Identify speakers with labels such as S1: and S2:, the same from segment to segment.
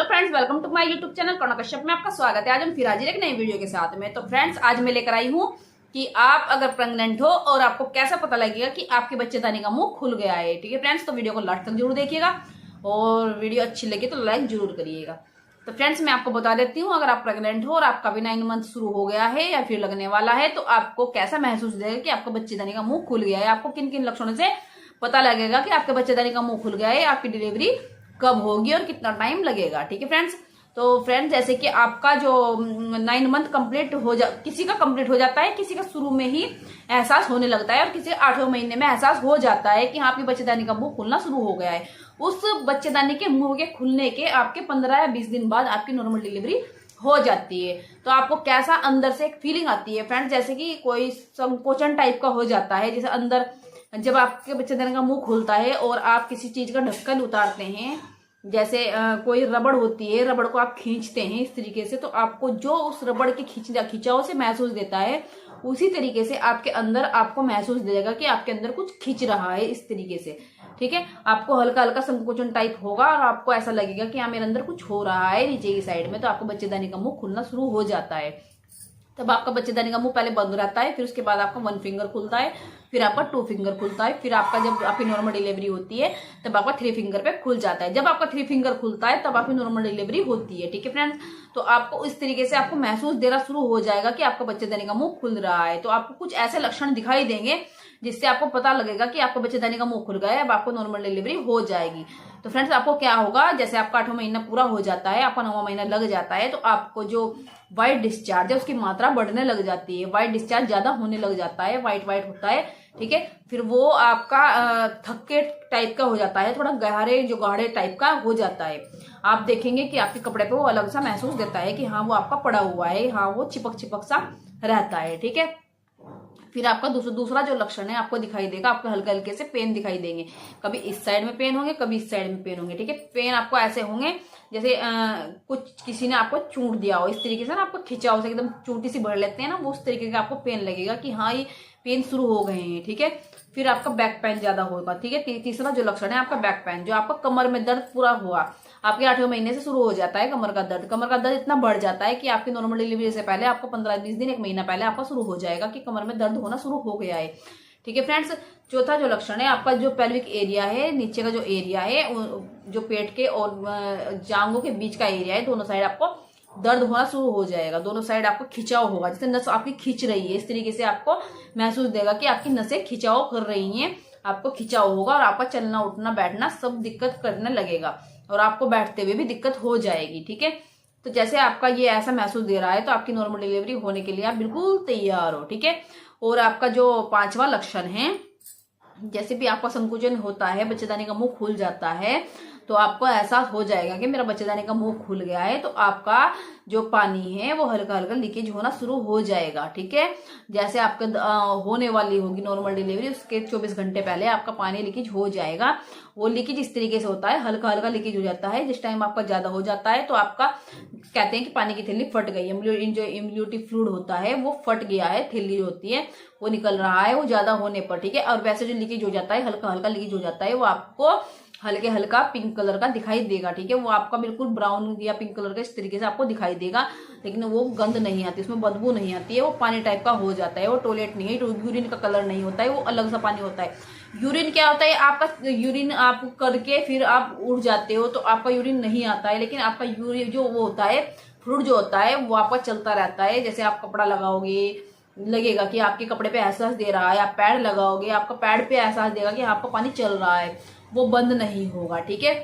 S1: Friends, welcome to my YouTube channel Karuna Kashyap में आपका स्वागत है। आज हम फिर हाजिर एक नई वीडियो के साथ में। तो फ्रेंड्स, आज मैं लेकर आई हूँ कि आप अगर प्रेग्नेंट हो और आपको कैसा पता लगेगा कि आपके बच्चेदानी का मुंह खुल गया है। ठीक है फ्रेंड्स, तो वीडियो को लास्ट तक जरूर देखिएगा और वीडियो अच्छी लगी तो लाइक जरूर करिएगा। तो फ्रेंड्स, मैं आपको बता देती हूँ, अगर आप प्रेग्नेंट हो और आपका भी 9 मंथ शुरू हो गया है या फिर लगने वाला है तो आपको कैसा महसूस देगा कि आपका बच्चेदानी का मुंह खुल गया है। आपको किन किन लक्षणों से पता लगेगा कि आपके बच्चेदानी का मुंह खुल गया है, आपकी डिलीवरी कब होगी और कितना टाइम लगेगा। ठीक है फ्रेंड्स, तो फ्रेंड्स जैसे कि आपका जो 9 मंथ कंप्लीट किसी का कंप्लीट हो जाता है, किसी का शुरू में ही एहसास होने लगता है और किसी का 8वें महीने में एहसास हो जाता है कि हाँ, आपकी बच्चेदानी का मुंह खुलना शुरू हो गया है। उस बच्चेदानी के मुंह के खुलने के आपके 15 या 20 दिन बाद आपकी नॉर्मल डिलीवरी हो जाती है। तो आपको कैसा अंदर से एक फीलिंग आती है फ्रेंड्स, जैसे कि कोई संकोचन टाइप का हो जाता है। जैसे अंदर जब आपके बच्चेदानी का मुंह खुलता है और आप किसी चीज का ढक्कन उतारते हैं, जैसे कोई रबड़ होती है, रबड़ को आप खींचते हैं इस तरीके से, तो आपको जो उस रबड़ के खिंचाव से महसूस देता है, उसी तरीके से आपके अंदर आपको महसूस देगा कि आपके अंदर कुछ खींच रहा है इस तरीके से। ठीक है, आपको हल्का हल्का संकोचन टाइप होगा और आपको ऐसा लगेगा कि हाँ, मेरे अंदर कुछ हो रहा है नीचे की साइड में। तो आपको बच्चेदानी का मुंह खुलना शुरू हो जाता है। तब आपका बच्चेदानी का मुंह पहले बंद रहता है, फिर उसके बाद आपका 1 फिंगर खुलता है, फिर आपका 2 फिंगर खुलता है, फिर आपका जब आपकी नॉर्मल डिलीवरी होती है तब आपका 3 फिंगर पे खुल जाता है। जब आपका 3 फिंगर खुलता है तब आपकी नॉर्मल डिलीवरी होती है। ठीक है फ्रेंड्स, तो आपको इस तरीके से आपको महसूस देना शुरू हो जाएगा कि आपका बच्चेदानी का मुंह खुल रहा है। तो आपको कुछ ऐसे लक्षण दिखाई देंगे जिससे आपको पता लगेगा कि आपका बच्चेदानी का मुंह खुल गया है, अब आपको नॉर्मल डिलीवरी हो जाएगी। तो फ्रेंड्स, आपको क्या होगा, जैसे आपका 8वां महीना पूरा हो जाता है, आपका 9वां महीना लग जाता है, तो आपको जो व्हाइट डिस्चार्ज है उसकी मात्रा बढ़ने लग जाती है, व्हाइट डिस्चार्ज ज्यादा होने लग जाता है, व्हाइट होता है। ठीक है, फिर वो आपका थक्के टाइप का हो जाता है, थोड़ा गाढ़े टाइप का हो जाता है। आप देखेंगे कि आपके कपड़े पे वो अलग सा महसूस देता है कि हाँ, वो आपका पड़ा हुआ है, हाँ, वो चिपक सा रहता है। ठीक है, फिर आपका दूसरा जो लक्षण है आपको दिखाई देगा, आपको हल्के हल्के से पेन दिखाई देंगे। कभी इस साइड में पेन होंगे, कभी इस साइड में पेन होंगे। ठीक है, पेन आपको ऐसे होंगे जैसे कुछ किसी ने आपको चूंट दिया हो, इस तरीके से ना आपको खिंचाव से एकदम चूंटी सी भर लेते हैं ना, वो उस तरीके का आपको पेन लगेगा कि हाँ, ये पेन शुरू हो गए हैं। ठीक है, फिर आपका बैक पेन ज्यादा होगा। ठीक है, तीसरा जो लक्षण है आपका बैक पेन, जो आपका कमर में दर्द पूरा हुआ, आपके 8वें महीने से शुरू हो जाता है कमर का दर्द। कमर का दर्द इतना बढ़ जाता है कि आपकी नॉर्मल डिलीवरी से पहले आपको 15-20 दिन, 1 महीना पहले आपका शुरू हो जाएगा कि कमर में दर्द होना शुरू हो गया है। ठीक है फ्रेंड्स, चौथा जो लक्षण है आपका जो पेल्विक एरिया है, नीचे का जो एरिया है, जो पेट के और जांघों के बीच का एरिया है, दोनों साइड आपको दर्द होना शुरू हो जाएगा। दोनों साइड आपको खिंचाव होगा, जैसे नस आपकी खींच रही है, इस तरीके से आपको महसूस देगा कि आपकी नसें खिंचाव कर रही हैं, आपको खिंचाव होगा और आपका चलना उठना बैठना सब दिक्कत करने लगेगा और आपको बैठते हुए भी दिक्कत हो जाएगी। ठीक है, तो जैसे आपका ये ऐसा महसूस दे रहा है तो आपकी नॉर्मल डिलीवरी होने के लिए आप बिल्कुल तैयार हो। ठीक है, और आपका जो 5वां लक्षण है, जैसे भी आपका संकुचन होता है, बच्चेदानी का मुंह खुल जाता है, तो आपको एहसास हो जाएगा कि मेरा बच्चेदानी का मुंह खुल गया है, तो आपका जो पानी है वो हल्का हल्का लीकेज होना शुरू हो जाएगा। ठीक है, जैसे आपके होने वाली होगी नॉर्मल डिलीवरी, उसके 24 घंटे पहले आपका पानी लीकेज हो जाएगा। वो लीकेज इस तरीके से होता है, हल्का हल्का लीकेज हो जाता है। जिस टाइम आपका ज्यादा हो जाता है तो आपका कहते हैं कि पानी की थैली फट गई है, जो इम्यूनिटी फ्लूइड होता है वो फट गया है, थैली होती है वो निकल रहा है, वो ज्यादा होने पर। ठीक है, और वैसे जो लीकेज हो जाता है, हल्का हल्का लीकेज हो जाता है, वो आपको हल्के हल्का पिंक कलर का दिखाई देगा। ठीक है, वो आपका बिल्कुल ब्राउन या पिंक कलर का इस तरीके से आपको दिखाई देगा, लेकिन वो गंध नहीं आती, उसमें बदबू नहीं आती है, वो पानी टाइप का हो जाता है, वो टॉयलेट नहीं है, यूरिन का कलर नहीं होता है, वो अलग सा पानी होता है। यूरिन क्या होता है, आपका यूरिन आप करके फिर आप उठ जाते हो तो आपका यूरिन नहीं आता है, लेकिन आपका यूरिन जो वो होता है, फ्लूइड जो होता है वो आपका चलता रहता है। जैसे आप कपड़ा लगाओगे, लगेगा कि आपके कपड़े पे एहसास दे रहा है, आप पैड लगाओगे, आपका पैड पे एहसास देगा कि आपका पानी चल रहा है, वो बंद नहीं होगा। ठीक है,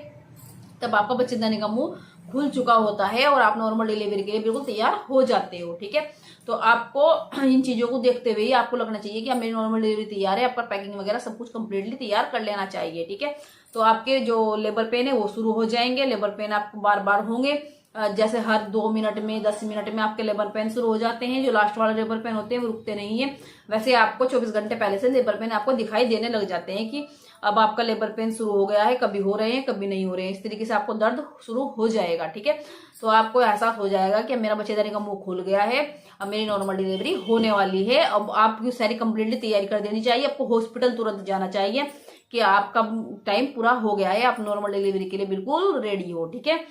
S1: तब आपका बच्चेदानी का मुंह खुल चुका होता है और आप नॉर्मल डिलीवरी के लिए बिल्कुल तैयार हो जाते हो। ठीक है, तो आपको इन चीजों को देखते हुए ही आपको लगना चाहिए कि अब मेरी नॉर्मल डिलीवरी तैयार है, आपका पैकिंग वगैरह सब कुछ कंप्लीटली तैयार कर लेना चाहिए। ठीक है, तो आपके जो लेबर पेन है वो शुरू हो जाएंगे। लेबर पेन आपको बार बार होंगे, जैसे हर 2 मिनट में, 10 मिनट में आपके लेबर पेन शुरू हो जाते हैं। जो लास्ट वाले लेबर पेन होते हैं वो रुकते नहीं है, वैसे आपको 24 घंटे पहले से लेबर पेन आपको दिखाई देने लग जाते हैं कि अब आपका लेबर पेन शुरू हो गया है, कभी हो रहे हैं कभी नहीं हो रहे हैं, इस तरीके से आपको दर्द शुरू हो जाएगा। ठीक है, तो आपको एहसास हो जाएगा कि मेरा बच्चेदानी का मुंह खुल गया है, अब मेरी नॉर्मल डिलीवरी होने वाली है। अब आपकी सारी कंप्लीटली तैयारी कर देनी चाहिए, आपको हॉस्पिटल तुरंत जाना चाहिए कि आपका टाइम पूरा हो गया है, आप नॉर्मल डिलीवरी के लिए बिल्कुल रेडी हो। ठीक है,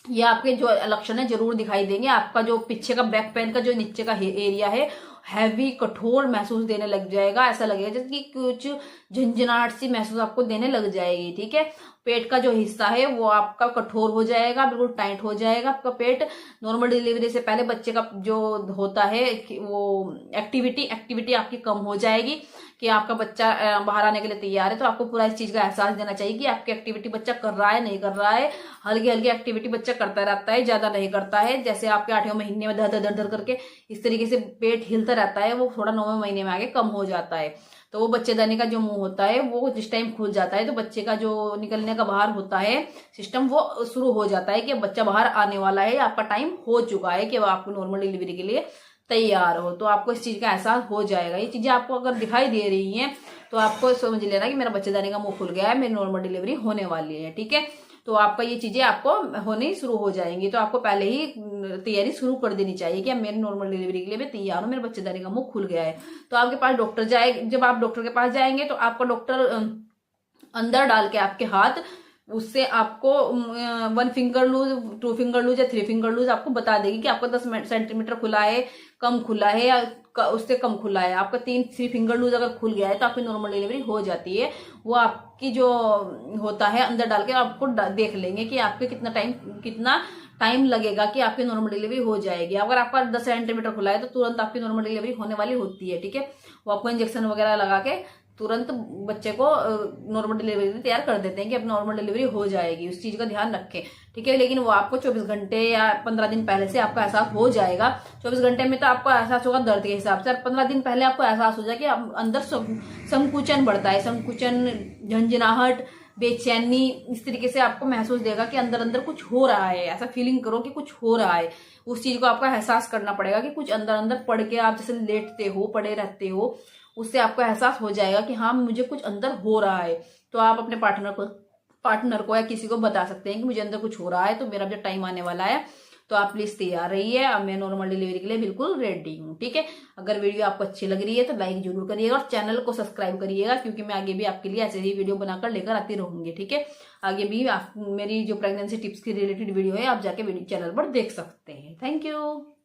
S1: ये आपके जो लक्षण है जरूर दिखाई देंगे। आपका जो पीछे का बैक पेन का जो नीचे का एरिया है हैवी कठोर महसूस देने लग जाएगा। ऐसा लगेगा जैसे कि कुछ झंझनाहट सी महसूस आपको देने लग जाएगी। ठीक है, पेट का जो हिस्सा है वो आपका कठोर हो जाएगा, बिल्कुल टाइट हो जाएगा आपका पेट। नॉर्मल डिलीवरी से पहले बच्चे का जो होता है वो एक्टिविटी आपकी कम हो जाएगी कि आपका बच्चा बाहर आने के लिए तैयार है। तो आपको पूरा इस चीज का एहसास देना चाहिए कि आपकी एक्टिविटी बच्चा कर रहा है नहीं कर रहा है। हल्की हल्की एक्टिविटी बच्चा करता रहता है, ज्यादा नहीं करता है। जैसे आपके 8वें महीने में धर धर धर करके इस तरीके से पेट हिलता रहता है, वो थोड़ा 9वें महीने में आगे कम हो जाता है। तो वो बच्चेदानी का जो मुंह होता है वो जिस टाइम खुल जाता है तो बच्चे का जो निकलने का बाहर होता है सिस्टम वो शुरू हो जाता है कि बच्चा बाहर आने वाला है, आपका टाइम हो चुका है कि वो आपको नॉर्मल डिलीवरी के लिए तैयार हो। तो आपको इस चीज का एहसास हो जाएगा। ये चीजें आपको अगर दिखाई दे रही हैं तो आपको समझ लेना कि मेरा बच्चेदानी का मुंह खुल गया है, मेरी नॉर्मल डिलीवरी होने वाली है। ठीक है, तो आपका ये चीजें आपको होने शुरू हो जाएंगी। तो आपको पहले ही तैयारी शुरू कर देनी चाहिए कि अब मेरी नॉर्मल डिलीवरी के लिए मैं तैयार हूँ, मेरे बच्चेदानी का मुंह खुल गया है। तो आपके पास डॉक्टर जाए, जब आप डॉक्टर के पास जाएंगे तो आपका डॉक्टर अंदर डाल के आपके हाथ उससे आपको 1 फिंगर लूज, 2 फिंगर लूज या 3 फिंगर लूज आपको बता देगी कि आपका 10 सेंटीमीटर खुला है, कम खुला है या उससे कम खुला है। आपका 3 फिंगर लूज अगर खुल गया है तो आपकी नॉर्मल डिलीवरी हो जाती है। वो आपकी जो होता है अंदर डाल के आपको देख लेंगे कि आपके कितना टाइम लगेगा कि आपकी नॉर्मल डिलीवरी हो जाएगी। अगर आपका 10 सेंटीमीटर खुला है तो तुरंत आपकी नॉर्मल डिलीवरी होने वाली होती है। ठीक है, वो आपको इंजेक्शन वगैरह लगा के तुरंत बच्चे को नॉर्मल डिलीवरी तैयार कर देते हैं कि अब नॉर्मल डिलीवरी हो जाएगी। उस चीज का ध्यान रखें। ठीक है, लेकिन वो आपको 24 घंटे या 15 दिन पहले से आपका एहसास हो जाएगा। 24 घंटे में तो आपको एहसास होगा दर्द के हिसाब से, और 15 दिन पहले आपको एहसास हो जाए कि अंदर संकुचन बढ़ता है, संकुचन, झंझनाहट, बेचैनी, इस तरीके से आपको महसूस देगा कि अंदर अंदर कुछ हो रहा है। ऐसा फीलिंग करो कि कुछ हो रहा है। उस चीज को आपको एहसास करना पड़ेगा कि कुछ अंदर अंदर पड़ के आप जैसे लेटते हो, पड़े रहते हो, उससे आपको एहसास हो जाएगा कि हाँ मुझे कुछ अंदर हो रहा है। तो आप अपने पार्टनर को या किसी को बता सकते हैं कि मुझे अंदर कुछ हो रहा है, तो मेरा जब टाइम आने वाला है तो आप प्लीज तैयार रहिए, अब मैं नॉर्मल डिलीवरी के लिए बिल्कुल रेडी हूँ। ठीक है, अगर वीडियो आपको अच्छी लग रही है तो लाइक जरूर करिएगा और चैनल को सब्सक्राइब करिएगा, क्योंकि मैं आगे भी आपके लिए ऐसे ही वीडियो बनाकर लेकर आती रहूंगी। ठीक है, आगे भी आप मेरी जो प्रेगनेंसी टिप्स की रिलेटेड वीडियो है आप जाके चैनल पर देख सकते हैं। Thank you.